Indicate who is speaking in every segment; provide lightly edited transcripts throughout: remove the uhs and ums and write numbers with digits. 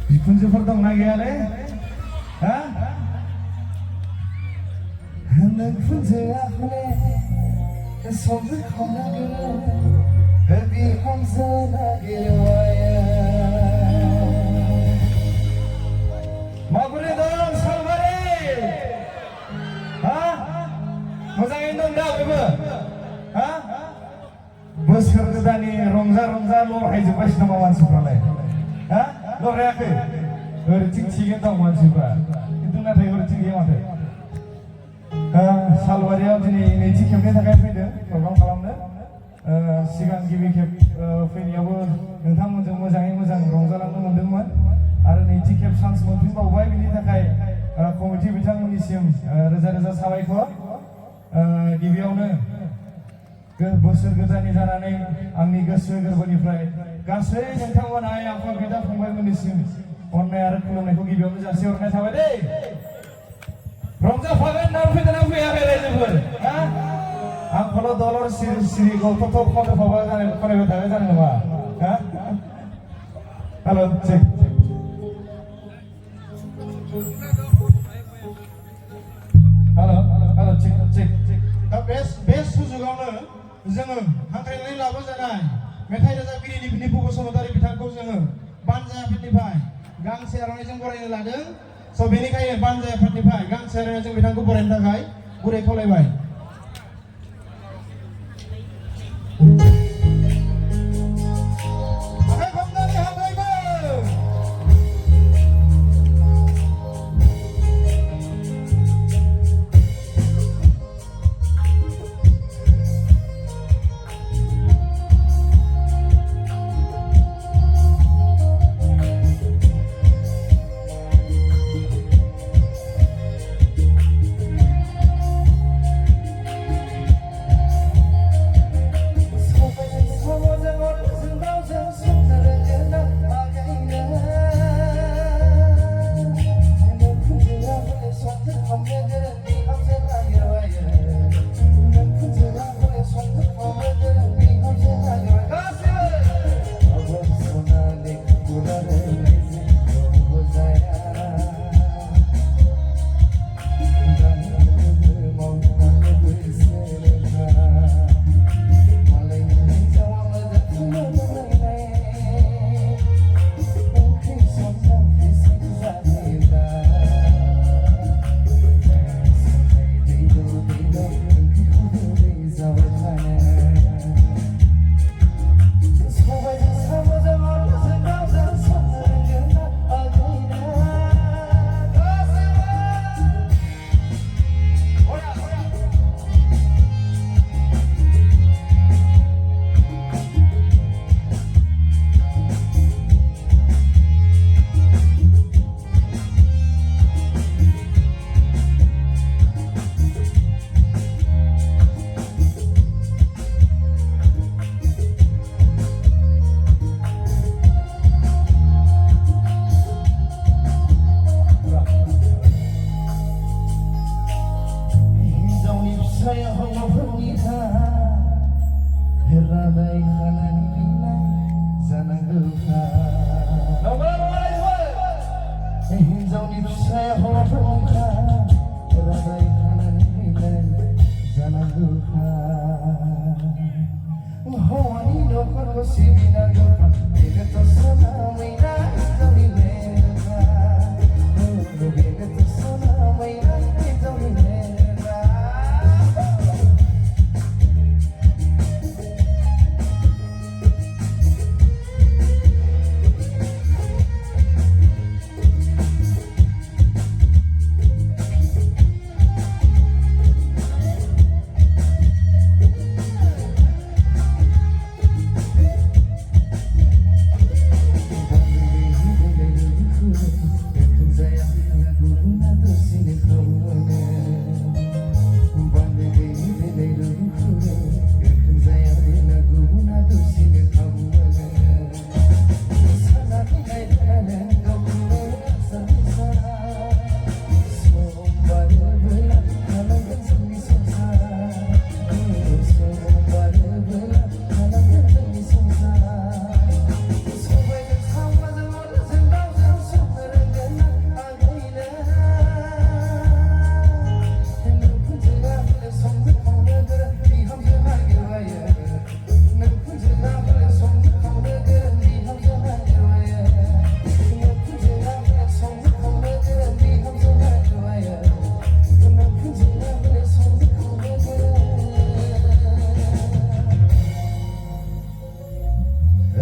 Speaker 1: बिखुनजोफोर दंना गैयालै हा बिखुनजोआ हले समजों खावनांगोन बिहामजो नागिरबाया माबोरै दं सालबारि हा मोजाङैनो दं दा बयबो हा बोसोर गोदाननि रंजा रंजा लरहायजोब्बायसो नामा मानसिफ्रालाय हा लरायाखै ओरैथिं थिगैनो दं मानसिफ्रा खिन्थु नाथाय ओरैथिं गैया माथो सालबारियाव दिनै नैथि खेबनि थाखाय फैदों प्रग्राम खालामनो सिगां गिबि खेब फैनायावबो नोंथांमोनजों मोजाङै मोजां रंजालांनो मोन्दोंमोन आरो नैथि खेब चान्स मोनफिनबावबाय बिनि थाखाय कमिटि बिथांमोननिसिम रोजा रोजा साबायखर गिबियावनो बोसोर गोदाननि जानानै आंनि गोसो गोरबोनिफ्राय गासै नोंथांमोन आइ आफा बिदा फंबायमोननिसिम अननाय आरो खुलुमनायखौ गिबियावनो जासिहरनाय थाबाय दै रंजाफागोन ना फैदोंना फैयाखै रायजोफोर आंखौल' दलर सिरि सिरि गथ'थ' खनबाय थाबाय जानाय नङा हेल' चेक हेल' चेक चेक दा बे सुजुगावनो जोङो हांख्रायनानै लाबोजानाय मेथाइ रोजाबगिरि निपु बसुमतारी बिथांखौ जोङो बानजाय आफादनिफ्राय गांसे आर'नाइजों बरायनो लादों स' बेनिखायनो बानजाय आफादनिफ्राय गांसे आर'नाइजों बिथांखौ बरायनो थाखाय गुरै खावलायबाय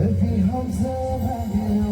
Speaker 2: Öfi Hamza